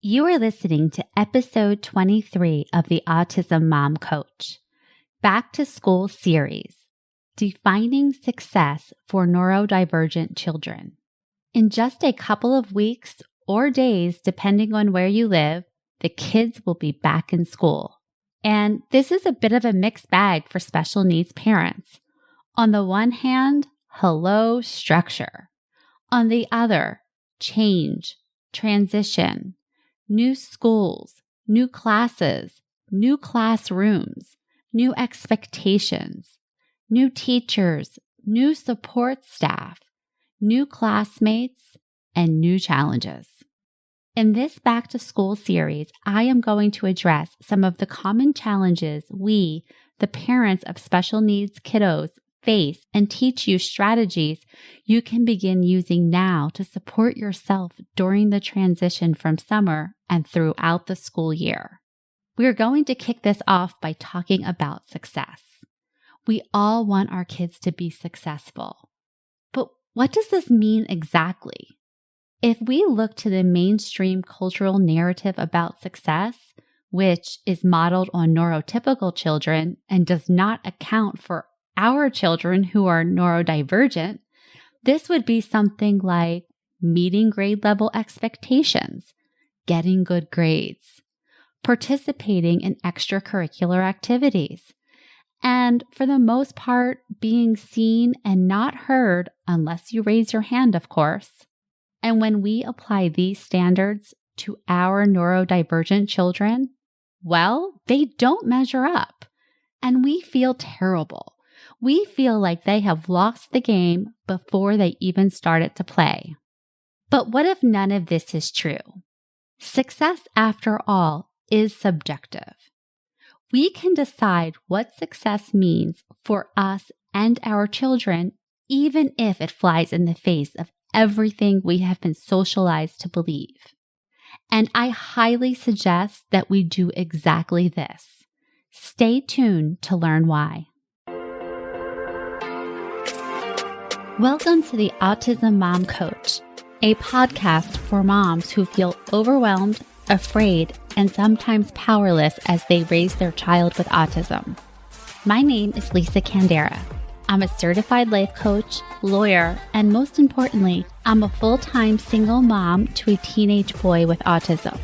You are listening to episode 23 of the Autism Mom Coach, Back to School series, Defining Success for Neurodivergent Children. In just a couple of weeks or days, depending on where you live, the kids will be back in school. And this is a bit of a mixed bag for special needs parents. On the one hand, hello, structure. On the other, change, transition, new schools, new classes, new classrooms, new expectations, new teachers, new support staff, new classmates, and new challenges. In this Back to School series, I am going to address some of the common challenges we, the parents of special needs kiddos, face and teach you strategies you can begin using now to support yourself during the transition from summer and throughout the school year. We're going to kick this off by talking about success. We all want our kids to be successful. But what does this mean exactly? If we look to the mainstream cultural narrative about success, which is modeled on neurotypical children and does not account for our children who are neurodivergent, this would be something like meeting grade level expectations, getting good grades, participating in extracurricular activities, and for the most part, being seen and not heard unless you raise your hand, of course. And when we apply these standards to our neurodivergent children, well, they don't measure up, and we feel terrible. We feel like they have lost the game before they even started to play. But what if none of this is true? Success, after all, is subjective. We can decide what success means for us and our children, even if it flies in the face of everything we have been socialized to believe. And I highly suggest that we do exactly this. Stay tuned to learn why. Welcome to the Autism Mom Coach, a podcast for moms who feel overwhelmed, afraid, and sometimes powerless as they raise their child with autism. My name is Lisa Candera. I'm a certified life coach, lawyer, and most importantly, I'm a full-time single mom to a teenage boy with autism.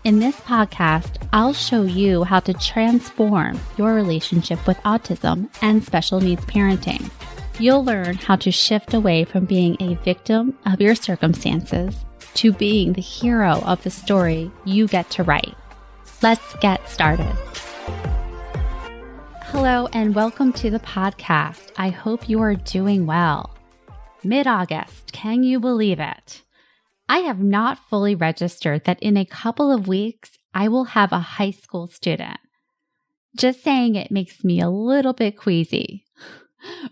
In this podcast, I'll show you how to transform your relationship with autism and special needs parenting. You'll learn how to shift away from being a victim of your circumstances to being the hero of the story you get to write. Let's get started. Hello and welcome to the podcast. I hope you are doing well. Mid-August, can you believe it? I have not fully registered that in a couple of weeks, I will have a high school student. Just saying it makes me a little bit queasy.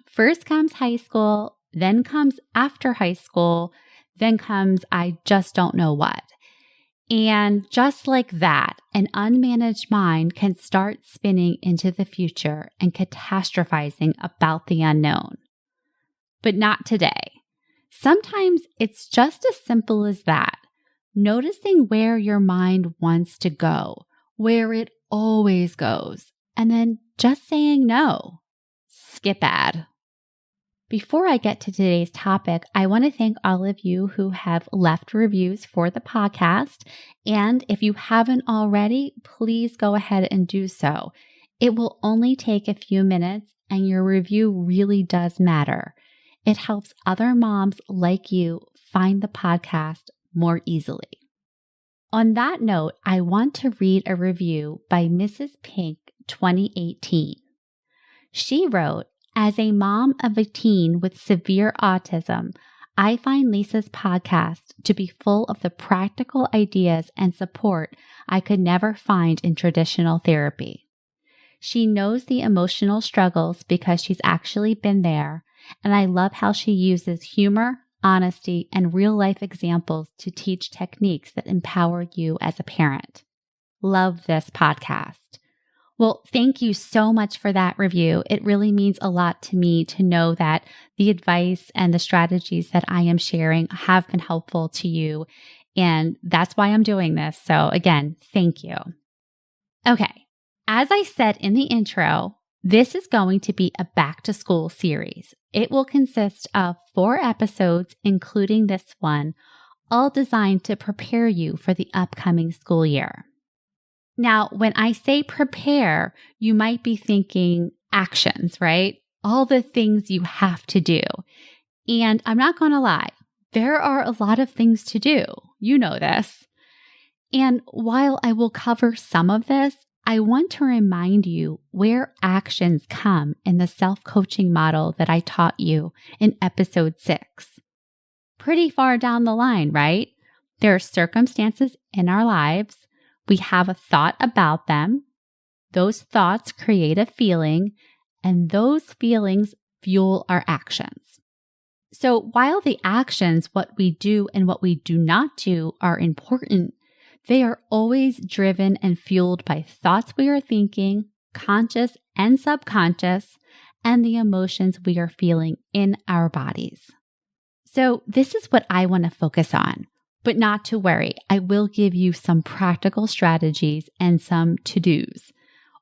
First comes high school, then comes after high school, then comes I just don't know what. And just like that, an unmanaged mind can start spinning into the future and catastrophizing about the unknown. But not today. Sometimes it's just as simple as that. Noticing where your mind wants to go, where it always goes, and then just saying no. Skip ad. Before I get to today's topic, I want to thank all of you who have left reviews for the podcast. And if you haven't already, please go ahead and do so. It will only take a few minutes and your review really does matter. It helps other moms like you find the podcast more easily. On that note, I want to read a review by Mrs. Pink 2018. She wrote, "As a mom of a teen with severe autism, I find Lisa's podcast to be full of the practical ideas and support I could never find in traditional therapy. She knows the emotional struggles because she's actually been there, and I love how she uses humor, honesty, and real-life examples to teach techniques that empower you as a parent. Love this podcast." Well, thank you so much for that review. It really means a lot to me to know that the advice and the strategies that I am sharing have been helpful to you And that's why I'm doing this. So again, thank you. Okay. As I said in the intro, this is going to be a back to school series. It will consist of 4 episodes, including this one, all designed to prepare you for the upcoming school year. Now, when I say prepare, you might be thinking actions, right? All the things you have to do. And I'm not going to lie, there are a lot of things to do. You know this. And while I will cover some of this, I want to remind you where actions come in the self-coaching model that I taught you in episode 6. Pretty far down the line, right? There are circumstances in our lives. We have a thought about them. Those thoughts create a feeling, and those feelings fuel our actions. So while the actions, what we do and what we do not do, are important, they are always driven and fueled by thoughts we are thinking, conscious and subconscious, and the emotions we are feeling in our bodies. So this is what I want to focus on, but not to worry. I will give you some practical strategies and some to-dos.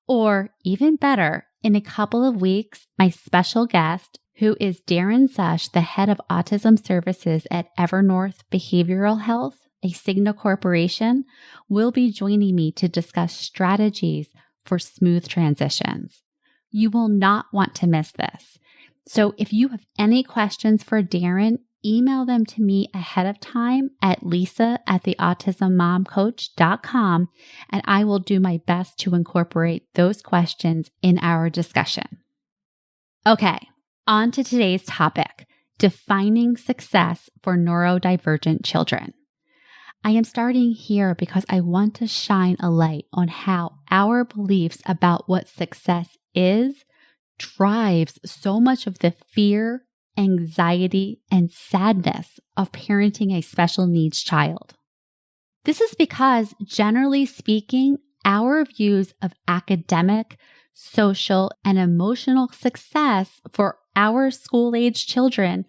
Or even better, in a couple of weeks, my special guest, who is Darren Sush, the head of autism services at Evernorth Behavioral Health, a Cigna corporation, will be joining me to discuss strategies for smooth transitions. You will not want to miss this. So if you have any questions for Darren, email them to me ahead of time at lisa@theautismmomcoach.com, and I will do my best to incorporate those questions in our discussion. Okay, on to today's topic, defining success for neurodivergent children. I am starting here because I want to shine a light on how our beliefs about what success is drives so much of the fear, anxiety, and sadness of parenting a special needs child. This is because, generally speaking, our views of academic, social, and emotional success for our school-age children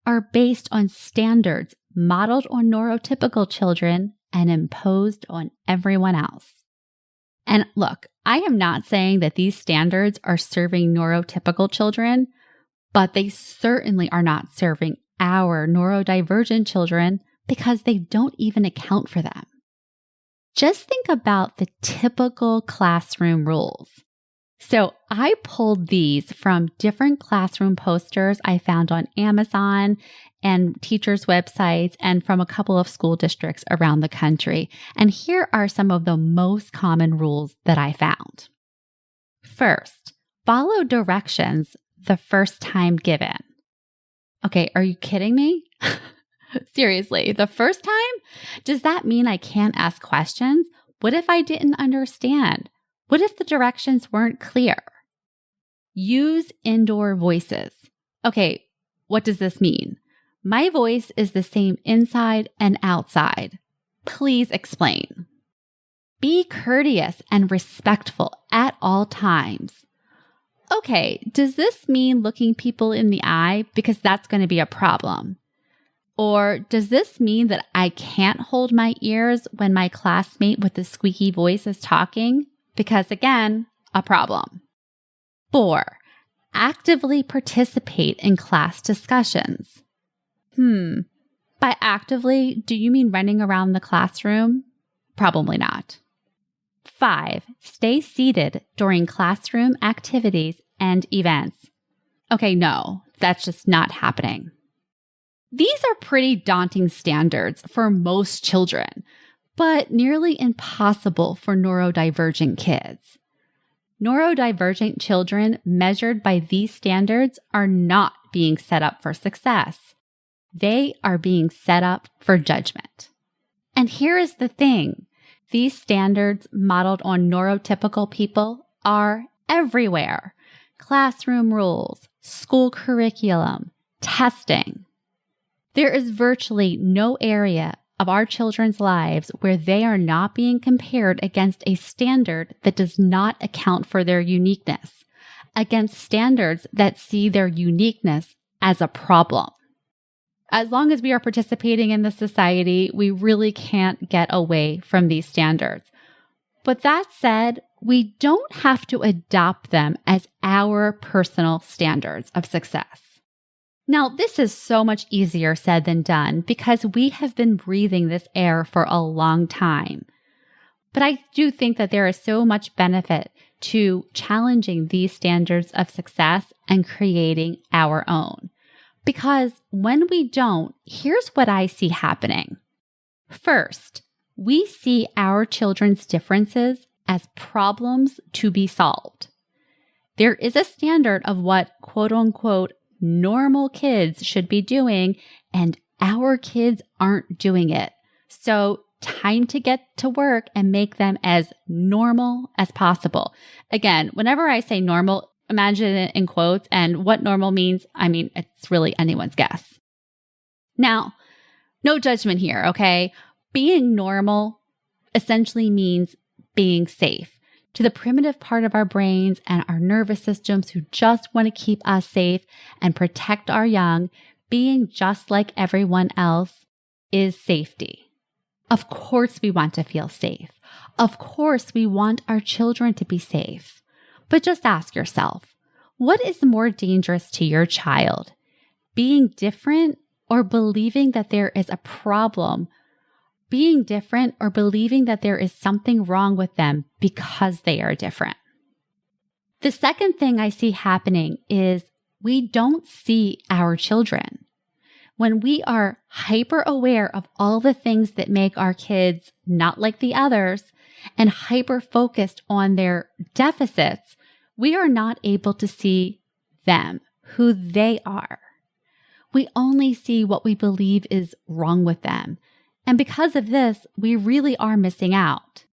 are based on standards modeled on neurotypical children and imposed on everyone else. And look, I am not saying that these standards are serving neurotypical children, but they certainly are not serving our neurodivergent children because they don't even account for them. Just think about the typical classroom rules. So I pulled these from different classroom posters I found on Amazon and teachers' websites and from a couple of school districts around the country. And here are some of the most common rules that I found. First, follow directions the first time given. Okay, are you kidding me? Seriously, the first time? Does that mean I can't ask questions? What if I didn't understand? What if the directions weren't clear? Use indoor voices. Okay, what does this mean? My voice is the same inside and outside. Please explain. Be courteous and respectful at all times. Okay, does this mean looking people in the eye because that's going to be a problem? Or does this mean that I can't hold my ears when my classmate with the squeaky voice is talking? Because again, a problem. 4, actively participate in class discussions. By actively, do you mean running around the classroom? Probably not. 5, stay seated during classroom activities and events. Okay, no, that's just not happening. These are pretty daunting standards for most children, but nearly impossible for neurodivergent kids. Neurodivergent children measured by these standards are not being set up for success. They are being set up for judgment. And here is the thing. These standards modeled on neurotypical people are everywhere. Classroom rules, school curriculum, testing. There is virtually no area of our children's lives where they are not being compared against a standard that does not account for their uniqueness, against standards that see their uniqueness as a problem. As long as we are participating in the society, we really can't get away from these standards. But that said, we don't have to adopt them as our personal standards of success. Now, this is so much easier said than done because we have been breathing this air for a long time. But I do think that there is so much benefit to challenging these standards of success and creating our own. Because when we don't, here's what I see happening. First, we see our children's differences as problems to be solved. There is a standard of what quote unquote normal kids should be doing, and our kids aren't doing it. So time to get to work and make them as normal as possible. Again, whenever I say normal, imagine it in quotes, and what normal means, it's really anyone's guess. Now, no judgment here, okay? Being normal essentially means being safe. To the primitive part of our brains and our nervous systems who just want to keep us safe and protect our young, being just like everyone else is safety. Of course we want to feel safe. Of course we want our children to be safe. But just ask yourself, what is more dangerous to your child? Being different or believing that there is a problem? Being different or believing that there is something wrong with them because they are different? The second thing I see happening is we don't see our children. When we are hyper aware of all the things that make our kids not like the others and hyper focused on their deficits, we are not able to see them, who they are. We only see what we believe is wrong with them. And because of this, we really are missing out.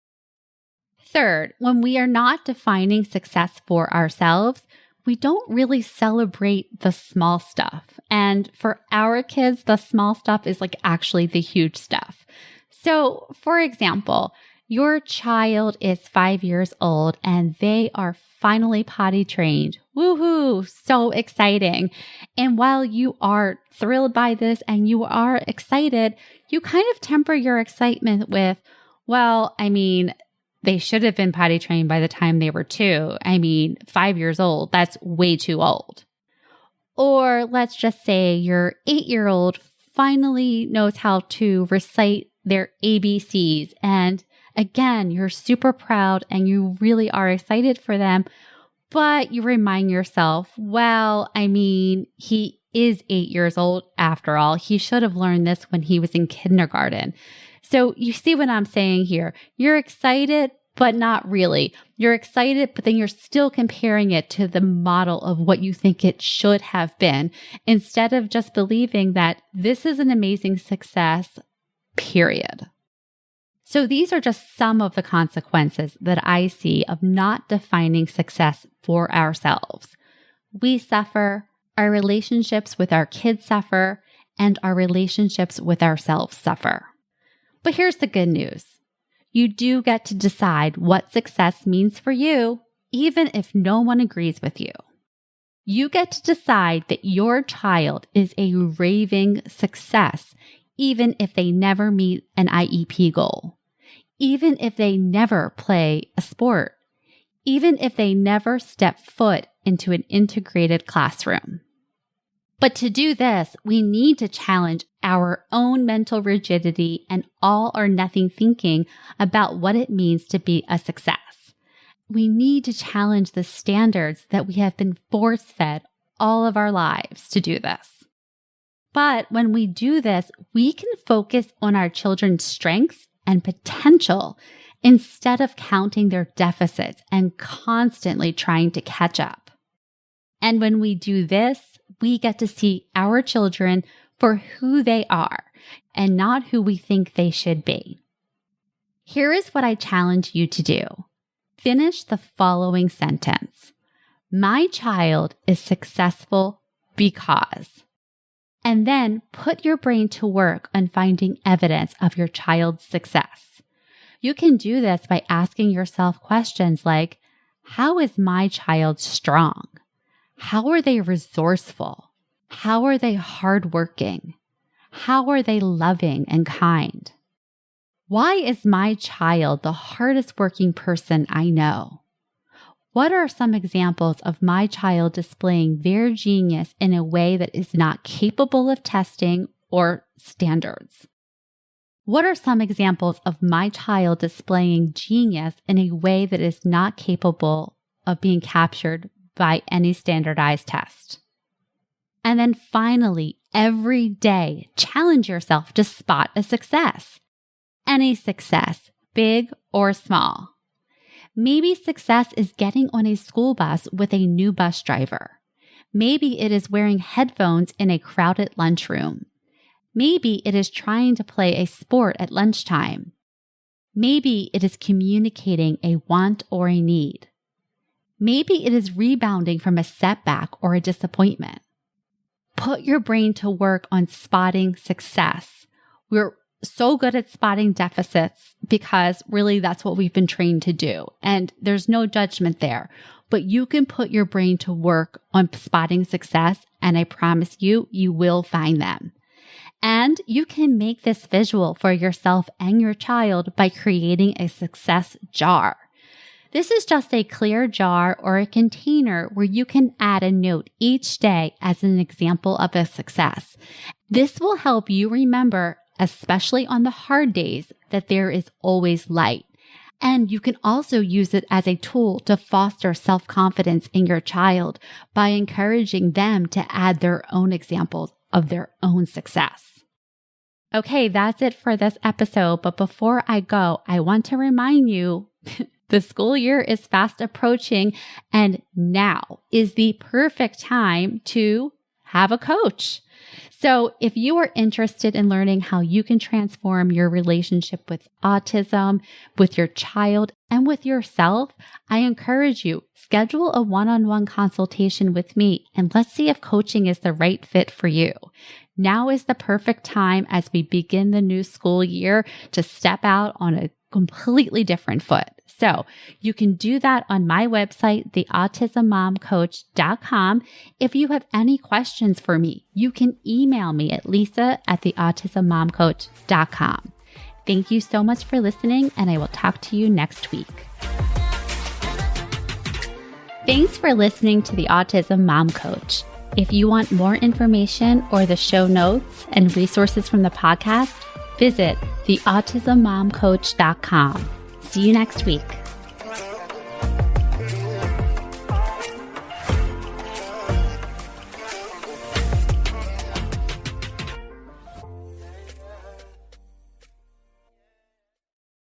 Third, when we are not defining success for ourselves, we don't really celebrate the small stuff. And for our kids, the small stuff is actually the huge stuff. So, for example, your child is 5 years old and they are finally potty trained. Woohoo! So exciting. And while you are thrilled by this and you are excited, you kind of temper your excitement with, they should have been potty trained by the time they were 2. 5 years old, that's way too old. Or let's just say your 8-year-old finally knows how to recite their ABCs. And again, you're super proud and you really are excited for them. But you remind yourself, he is 8 years old after all. He should have learned this when he was in kindergarten. So you see what I'm saying here. You're excited, but not really. You're excited, but then you're still comparing it to the model of what you think it should have been, instead of just believing that this is an amazing success, period. So these are just some of the consequences that I see of not defining success for ourselves. We suffer, our relationships with our kids suffer, and our relationships with ourselves suffer. But here's the good news. You do get to decide what success means for you, even if no one agrees with you. You get to decide that your child is a raving success, even if they never meet an IEP goal. Even if they never play a sport, even if they never step foot into an integrated classroom. But to do this, we need to challenge our own mental rigidity and all or nothing thinking about what it means to be a success. We need to challenge the standards that we have been force-fed all of our lives to do this. But when we do this, we can focus on our children's strengths and potential instead of counting their deficits and constantly trying to catch up. And when we do this, we get to see our children for who they are and not who we think they should be. Here is what I challenge you to do. Finish the following sentence. My child is successful because. And then put your brain to work on finding evidence of your child's success. You can do this by asking yourself questions like, how is my child strong? How are they resourceful? How are they hardworking? How are they loving and kind? Why is my child the hardest working person I know? What are some examples of my child displaying their genius in a way that is not capable of testing or standards? What are some examples of my child displaying genius in a way that is not capable of being captured by any standardized test? And then finally, every day, challenge yourself to spot a success. Any success, big or small. Maybe success is getting on a school bus with a new bus driver. Maybe it is wearing headphones in a crowded lunchroom. Maybe it is trying to play a sport at lunchtime. Maybe it is communicating a want or a need. Maybe it is rebounding from a setback or a disappointment. Put your brain to work on spotting success. We're so good at spotting deficits because really that's what we've been trained to do. And there's no judgment there. But you can put your brain to work on spotting success, and I promise you, you will find them. And you can make this visual for yourself and your child by creating a success jar. This is just a clear jar or a container where you can add a note each day as an example of a success. This will help you remember, especially on the hard days, that there is always light. And you can also use it as a tool to foster self-confidence in your child by encouraging them to add their own examples of their own success. Okay, that's it for this episode. But before I go, I want to remind you the school year is fast approaching, and now is the perfect time to have a coach. So if you are interested in learning how you can transform your relationship with autism, with your child, and with yourself, I encourage you, schedule a one-on-one consultation with me, and let's see if coaching is the right fit for you. Now is the perfect time as we begin the new school year to step out on a completely different foot. So you can do that on my website, theautismmomcoach.com. If you have any questions for me, you can email me at lisa@theautismmomcoach.com. Thank you so much for listening, and I will talk to you next week. Thanks for listening to the Autism Mom Coach. If you want more information or the show notes and resources from the podcast, visit theautismmomcoach.com. See you next week.